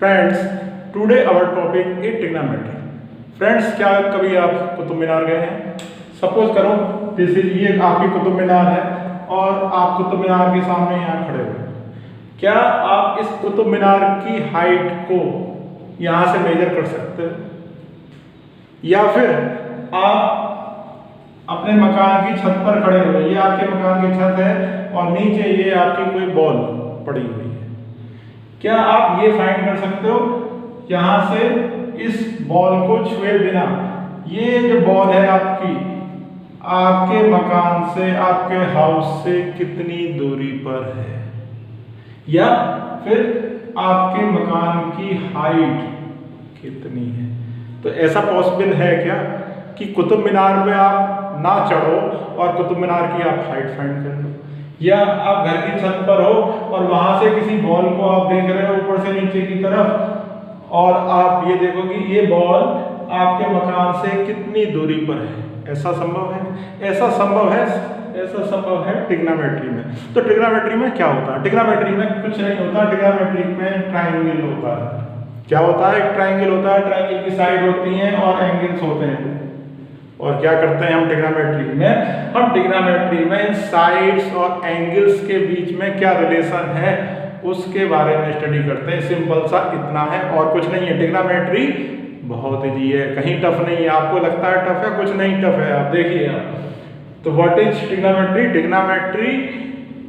Friends, today our topic is trigonometry. Friends, क्या कभी आप कुतुब मीनार गए हैं? सपोज करो दिस इज ये आपकी कुतुब मीनार है और आप कुतुब मीनार के सामने यहाँ खड़े हो। क्या आप इस कुतुब मीनार की हाइट को यहाँ से मेजर कर सकते हो? या फिर आप अपने मकान की छत पर खड़े हो, ये आपके मकान की छत है और नीचे ये आपकी कोई बॉल पड़ी हुई है। क्या आप ये फाइंड कर सकते हो यहाँ से इस बॉल को छुए बिना ये जो बॉल है आपकी आपके मकान से, आपके हाउस से कितनी दूरी पर है? या फिर आपके मकान की हाइट कितनी है? तो ऐसा पॉसिबल है क्या कि कुतुब मीनार पे आप ना चढ़ो और कुतुब मीनार की आप हाइट फाइंड कर लो? या आप घर की छत पर हो और वहां से किसी बॉल को आप देख रहे हो ऊपर से नीचे की तरफ और आप ये देखो कि ये बॉल आपके मकान से कितनी दूरी पर है? ऐसा संभव है? ऐसा संभव है, ऐसा संभव है ट्रिग्नोमेट्री में। तो ट्रिग्नोमेट्री में क्या होता है? ट्रिग्नोमेट्री में कुछ नहीं होता। ट्रिग्नोमेट्री में ट्राइंगल होता है। क्या होता है? एक ट्राइंगल होता है, ट्राइंगल की साइड होती हैं और एंगल्स होते हैं। और क्या करते हैं हम ट्रिग्नोमेट्री में? हम ट्रिग्नोमेट्री में इन साइड्स और एंगल्स के बीच में क्या रिलेशन है उसके बारे में स्टडी करते हैं। सिंपल सा इतना है और कुछ नहीं है। ट्रिग्नोमेट्री बहुत इजी है, कहीं टफ नहीं है। आपको लगता है टफ है, कुछ नहीं टफ है। आप देखिए आप तो what is trigonometry? Trigonometry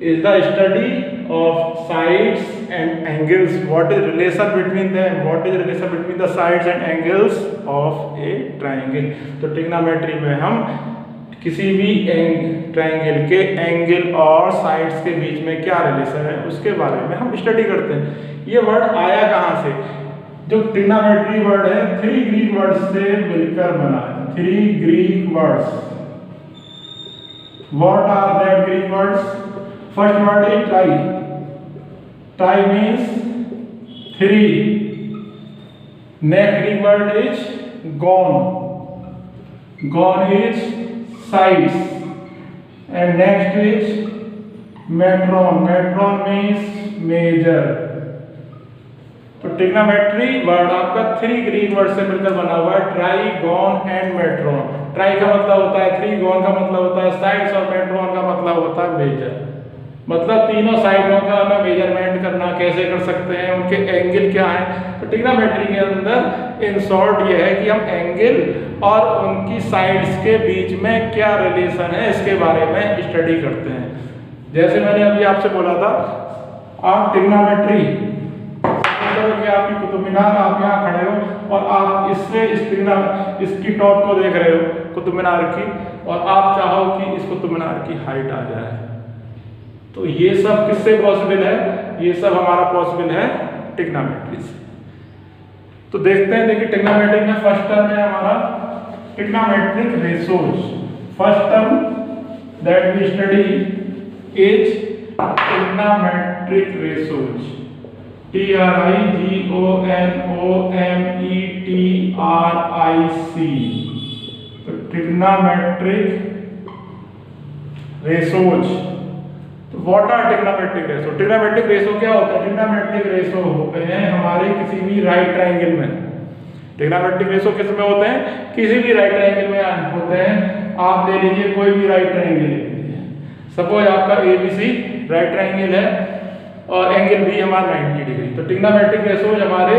is the study of sides and angles. What is relation between them? What is relation between the sides and angles of a triangle? तो ट्रिग्नोमेट्री में हम किसी भी ट्रायंगल के एंगल और साइड्स के बीच में क्या रिलेशन है उसके बारे में हम स्टडी करते हैं। ये वर्ड आया कहाँ से? जो ट्रिग्नोमेट्री वर्ड है 3 ग्रीक वर्ड्स से मिलकर बना है। 3 Greek words. What are that Greek words? First word is tri. Tri means 3. Next Greek word is gon. Gon is sides. And next is metron. Metron means measure. तो trigonometry word आपका 3 Greek word से मिलकर बना हुआ है। Tri, gon and metron. Tri का मतलब होता है 3, गॉन का मतलब होता है साइड्स और मेट्रॉन का मतलब होता है मेजर। मतलब तीनों साइडों का हमें मेजरमेंट करना कैसे कर सकते हैं, उनके एंगल क्या है। तो ट्रिग्नोमेट्री के अंदर इन शॉर्ट ये है कि हम एंगल और उनकी साइड्स के बीच में क्या रिलेशन है इसके बारे में स्टडी करते हैं। जैसे मैंने अभी आपसे बोला था, आप ट्रिग्नोमेट्री ये आपकी कुतुब मीनार, आप यहाँ खड़े हो और आप इससे इसकी टॉप को देख रहे हो कुतुब मीनार की, और आप चाहो कि इस कुतुब मीनार की हाइट आ जाए। तो ये सब किससे पॉसिबल है? ये सब हमारा पॉसिबल है ट्रिग्नोमेट्री से। तो देखते हैं, देखिए ट्रिग्नोमेट्री में फर्स्ट टर्म है हमारा trigonometric ratios. First term that we study is trigonometric ratios. TRIGONOMETRIC। तो ट्रिग्नोमेट्रिक रेशोज। तो what are trigonometric ratio? Trigonometric ratio क्या होता है? ट्रिग्नोमेट्रिक रेशो होते हैं हमारे किसी भी राइट ट्रायंगल में। ट्रिग्नोमेट्रिक रेशो किस में होते हैं? किसी भी राइट ट्रायंगल में होते हैं। आप ले लीजिए कोई भी राइट ट्रायंगल ले लीजिए। सपोज आपका ABC राइट ट्रायंगल है और एंगल भी हमारा 90 डिग्री। तो ट्रिग्नोमेट्रिक रेशोज हमारे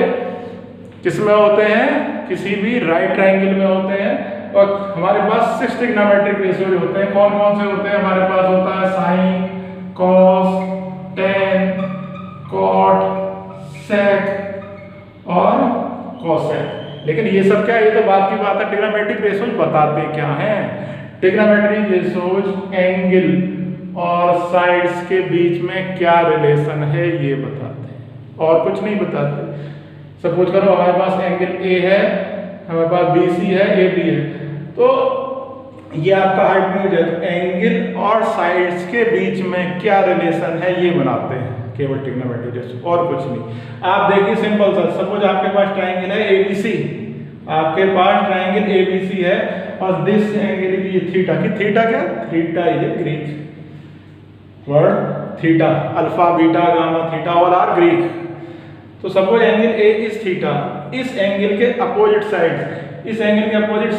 किसमें होते हैं? किसी भी राइट ट्रायंगल में होते हैं। और हमारे पास 6 ट्रिग्नोमेट्रिक रेशोज होते हैं। कौन कौन से होते हैं? हमारे पास होता है साइन, कॉस, टेन, कॉट, सेक और कोसेक। लेकिन ये सब क्या है? ये तो बात की बात है। ट्रिग्नोमेट्रिक रेशोज बताते क्या हैं? ट्रिग्नोमेट्रिक रेशोज एंगल और साइड्स के बीच में क्या रिलेशन है ये बताते हैं, और कुछ नहीं बताते। सपोज करो हमारे पास एंगल A है, हमारे पास BC है, AB है, तो ये आपका हाइपोटेन्यूज है। तो एंगल और साइड्स के बीच में क्या रिलेशन है ये बनाते हैं केवल ट्रिग्नोमेट्रिक रेशो, और कुछ नहीं। आप देखिए सिंपल सा, सपोज आपके पास ट्रायंगल है ABC, आपके पास ट्रायंगल ABC है और दिस एंगल की थीटा की, थीटा क्या? Theta is a Greek word theta, alpha beta gamma theta all are Greek. तो suppose angle A is theta, इस एंगल के अपोजिट साइड, इस एंगल के अपोजिट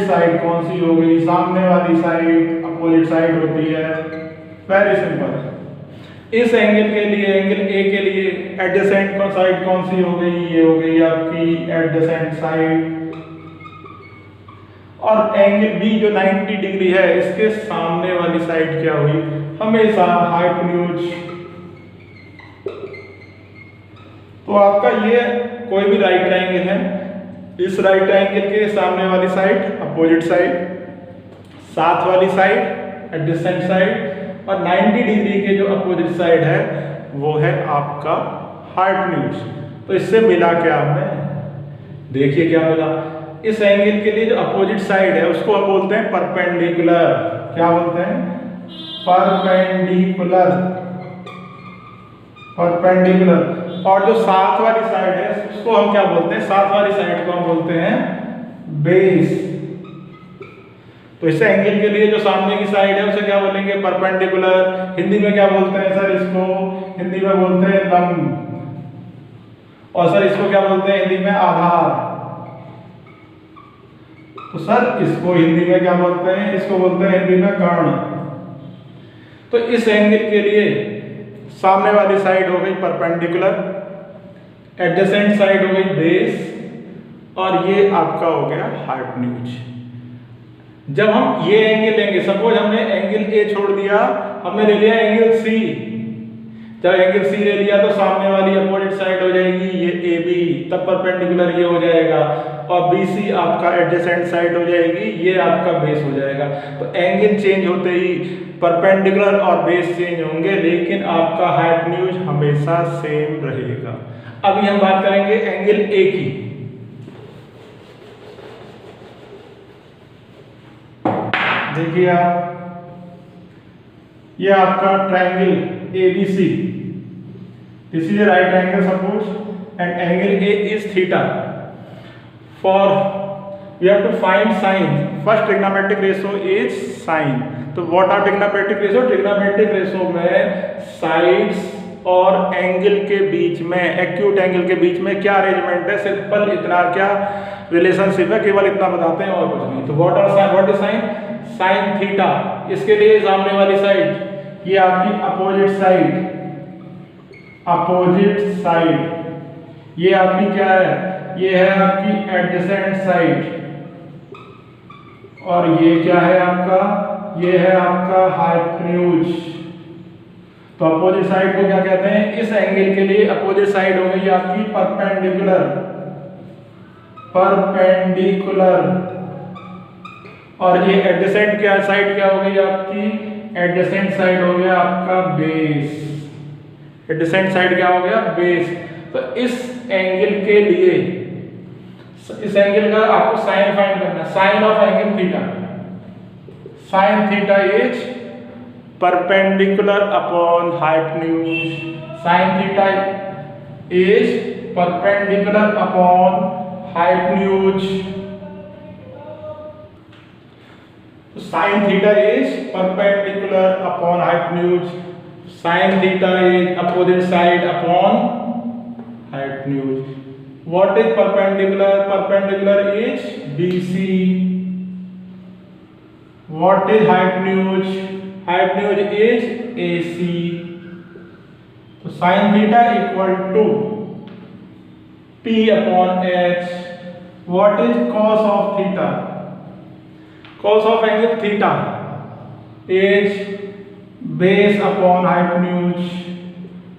साइड कौन सी हो गई? सामने वाली साइड अपोजिट साइड होती है। Very simple. इस एंगल के लिए, एंगल ए के लिए एडजेसेंट साइड कौन सी हो गई? ये हो गई आपकी एडजेसेंट साइड। और एंगल बी जो 90 डिग्री है, इसके सामने वाली साइड क्या हुई? हमेशा हाइपोटेन्यूज। तो आपका ये कोई भी राइट ट्रायंगल है, इस राइट ट्रायंगल के सामने वाली साइड अपोजिट साइड, साथ वाली साइड एडजेसेंट साइड, और 90 डिग्री के जो अपोजिट साइड है वो है आपका हाइपोटेन्यूज। तो इससे मिला क्या हमें? देखिए क्या मिला। इस एंगल के लिए जो अपोजिट साइड है उसको हम बोलते हैं परपेंडिकुलर। क्या बोलते हैं? परपेंडिकुलर। परपेंडिकुलर। और जो साथ वाली साइड है उसको हम क्या बोलते हैं? साथ वाली साइड को हम बोलते हैं बेस। तो इस एंगल के लिए जो सामने की साइड है उसे क्या बोलेंगे? परपेंडिकुलर। हिंदी में क्या बोलते हैं सर इसको? हिंदी में बोलते हैं लंब। और सर इसको क्या बोलते हैं हिंदी में? आधार। तो सर इसको हिंदी में क्या बोलते हैं? इसको बोलते हैं हिंदी में कर्ण। तो इस एंगल के लिए सामने वाली साइड हो गई परपेंडिकुलर, एडजेसेंट साइड हो गई बेस, और ये आपका हो गया हाइपोटेन्यूज। जब हम ये एंगल लेंगे, सपोज हमने एंगल ए छोड़ दिया, हमने ले लिया एंगल सी। जब एंगल सी ले लिया तो सामने वाली अपोजिट साइड हो जाएगी ये ए बी, तब परपेंडिकुलर ये हो जाएगा, और बी सी आपका एडजेसेंट साइड हो जाएगी, ये आपका बेस हो जाएगा। तो एंगल चेंज होते ही परपेंडिकुलर और बेस चेंज होंगे, लेकिन आपका हाइपोटेन्यूज हमेशा सेम रहेगा। अभी हम बात करेंगे एंगल ए की। देखिए आप, ये आपका triangle ABC, this is a right angle suppose, and angle A is theta. For we have to find sine. First trigonometric ratio is sine. तो what are trigonometric ratio? Trigonometric ratio में sides और angle के बीच में, acute angle के बीच में क्या arrangement है? Simple इतना क्या रिलेशनशिप है, केवल इतना बताते हैं और कुछ नहीं। तो what are sin? What is sin? Sin theta. इसके लिए सामने वाली साइड ये आपकी अपोजिट साइड, अपोजिट साइड ये आपकी क्या है? ये है आपकी एडजेसेंट साइड, और ये क्या है आपका? ये है आपका हाइपोटेन्यूज। तो अपोजिट साइड को क्या कहते हैं? इस एंगल के लिए अपोजिट साइड हो गई आपकी परपेंडिकुलर, परपेंडिकुलर, और ये एडजेसेंट क्या साइड क्या हो गई आपकी? एडजेसेंट साइड हो गया आपका बेस। एडजेसेंट साइड क्या हो गया? बेस। तो इस एंगल के लिए, इस एंगल का आपको साइन फाइंड करना है। Sine of angle theta, sine theta is perpendicular upon hypotenuse. Sine theta is perpendicular upon hypotenuse. Sin theta is perpendicular upon hypotenuse. Sin theta is opposite side upon hypotenuse. What is perpendicular? Perpendicular is BC. What is hypotenuse? Hypotenuse is AC. So sin theta equal to P upon H. What is cos of theta? Cos of angle theta is base upon hypotenuse.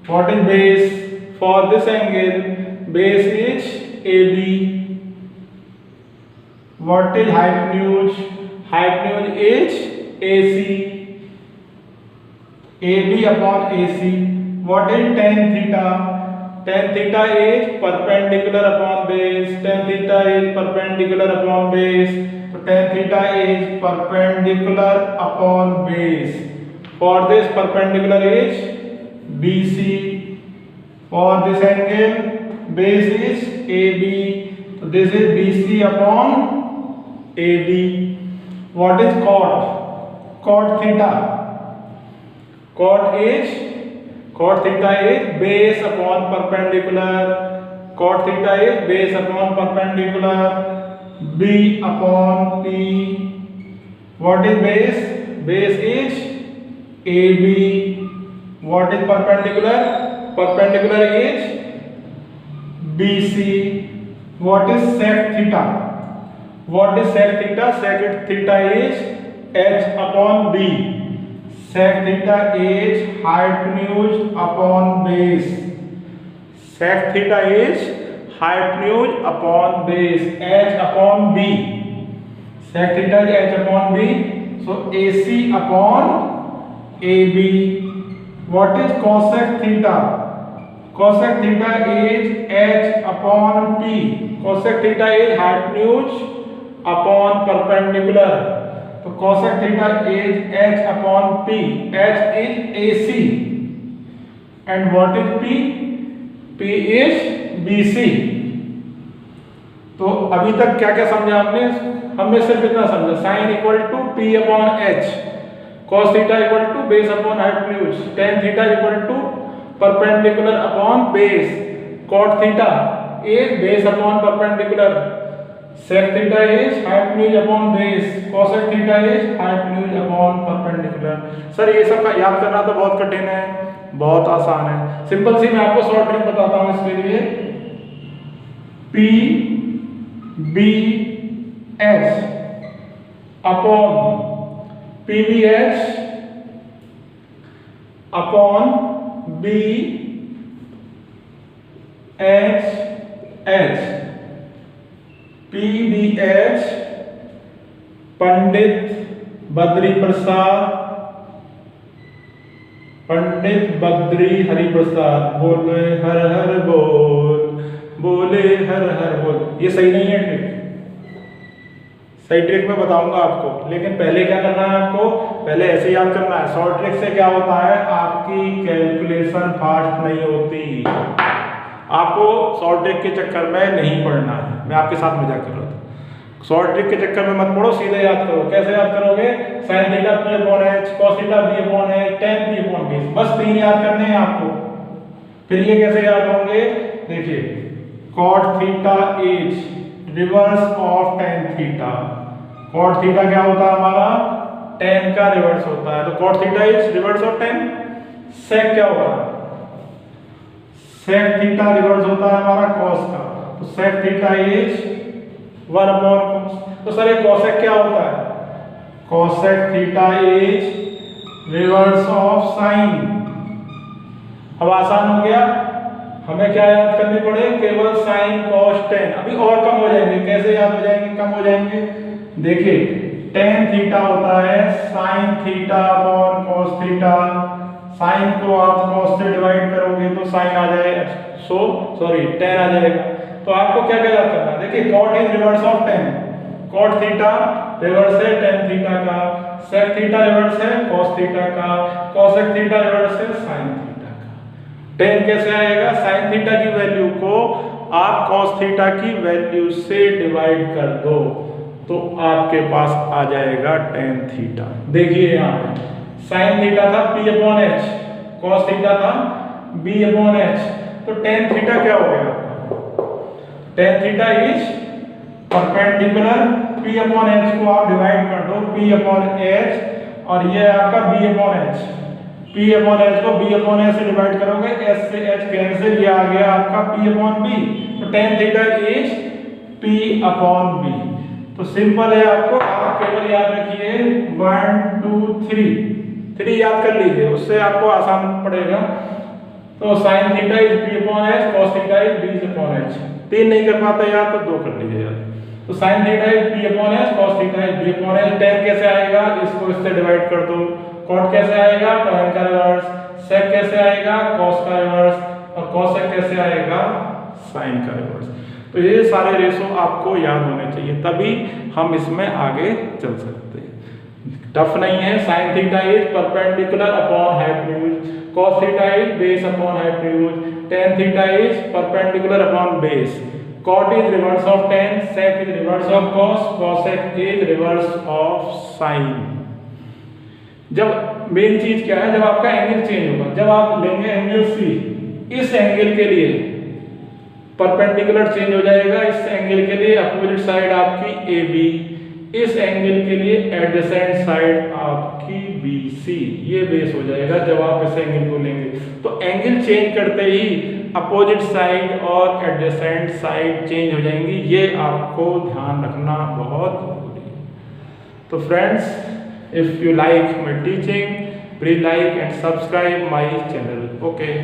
What is base? For this angle, base is AB. What is hypotenuse? Hypotenuse is AC. AB upon AC. What is tan theta? Tan theta is perpendicular upon base. Tan theta is perpendicular upon base. So tan theta is perpendicular upon base. For this perpendicular is BC. For this angle base is AB. So this is BC upon AB. What is cot? Cot theta. Cot is cot theta is base upon perpendicular, cot theta is base upon perpendicular, b upon p. What is base? Base is AB. What is perpendicular? Perpendicular is BC. What is sec theta? What is sec theta? Sec theta is h upon b. Sec theta is hypotenuse upon base. Sec theta is hypotenuse upon base, h upon b. Sec theta is h upon b. So AC upon AB. What is cosec theta? Cosec theta is h upon p. Cosec theta is hypotenuse upon perpendicular. So cosec theta is h upon p. H is AC. And what is p? p is BC. तो अभी तक क्या क्या समझा हमने सिर्फ इतना समझा, sine equal to P upon H, cos theta equal to base upon hypotenuse, tan theta equal to perpendicular upon base, cot theta is base upon perpendicular, sec theta is hypotenuse upon base, cosec theta is hypotenuse upon perpendicular. Sir ये सब का याद करना तो बहुत कठिन है, बहुत आसान है। सिंपल सी मैं आपको शॉर्ट ट्रिक बताता हूं इसके लिए। P B H upon P B H upon B H H, P B H Pandit Badri Prasad, Pandit Badri Hari Prasad, बोले हर हर बोल, बोले हर हर बोल। ये सही नहीं है ट्रिक, सही ट्रिक मैं बताऊंगा आपको, लेकिन पहले क्या करना है आपको, पहले ऐसे याद करना है। शॉर्ट ट्रिक से क्या होता है, आपकी कैलकुलेशन फास्ट नहीं होती, आपको शॉर्ट ट्रिक के चक्कर में नहीं पढ़ना है। मैं आपके साथ मजाक कर रहा था, शॉर्ट ट्रिक के चक्कर में मत पढ़ो, सीधे याद करो। कैसे याद करोगे, sin theta p upon h, cos theta b upon h, tan p upon b, बस तीन याद करने हैं आपको। फिर ये कैसे याद होंगे, देखिए cot theta is reverse of tan theta, cot theta क्या होता है हमारा, tan का रिवर्स होता है, तो cot theta is reverse of tan। sec क्या होता है, sec थीटा रिवर्स होता है हमारा cos का, तो sec theta is 1 upon cos। तो सर ये cosec क्या होता है, cosec theta is reverse of sin। अब आसान हो गया, हमें क्या याद करनी पड़े, केवल sin cos tan। अभी और कम हो जाएंगे, कैसे याद हो जाएंगे, कम हो जाएंगे। देखिए tan थीटा होता है sin theta upon cos theta, sin को आप cos से डिवाइड करोगे तो sin आ जाएगा, tan आ जाएगा। तो आपको क्या क्या याद करना है, देखिए cot is reverse of tan, cot theta reverse है tan थीटा का, sec थीटा रिवर्स है cos थीटा का, cosec थीटा रिवर्स है sin थीटा का। tan कैसे आएगा, sin थीटा की वैल्यू को आप cos थीटा की वैल्यू से डिवाइड कर दो तो आपके पास आ जाएगा tan थीटा। देखिए यहाँ पे sin थीटा था p upon h, cos theta था b अपॉन h, तो tan थीटा क्या हो गया, tan theta is perpendicular p upon h को आप डिवाइड कर दो p अपॉन h, और ये आपका b upon h, p upon h को b अपॉन h से डिवाइड करोगे, s से h कैंसिल, ये आ गया आपका p अपॉन b, तो tan theta is p upon b। तो सिंपल है, आपको आप केवल याद रखिए 1 2 3 याद कर लीजिए, उससे आपको आसान पड़ेगा। तो sin theta is p upon h, cos theta is b upon h। तीन नहीं कर पाते याद तो दो कर लीजिए याद। तो sin theta is p upon h, cos theta is b upon h। tan कैसे आएगा, इसको इससे डिवाइड कर दो। cot कैसे आएगा, tan का रिवर्स। sec कैसे आएगा, cos का रिवर्स। और cosec कैसे आएगा, sin का रिवर्स। तो ये सारे रेशो आपको याद होने चाहिए, तभी हम इसमें आगे चल सकते हैं। टफ नहीं है। sin theta is perpendicular upon hypotenuse, cos theta is base upon hypotenuse, tan theta is perpendicular upon base, cot is reverse of tan, sec is reverse of cos, cosec is reverse of sin। जब main चीज क्या है, जब आपका angle change होगा, जब आप लेंगे एंगल सी, इस एंगल के लिए परपेंडिकुलर चेंज हो जाएगा, इस एंगल के लिए अपोजिट साइड आपकी ए बी, इस एंगल के लिए एडजेसेंट साइड आपकी बी सी, ये बेस हो जाएगा जब आप इस एंगल को लेंगे। तो एंगल चेंज करते ही अपोजिट साइड और एडजेसेंट साइड चेंज हो जाएंगी, ये आपको ध्यान रखना बहुत जरूरी है। तो friends, if you like my teaching, please like and subscribe my channel. Okay.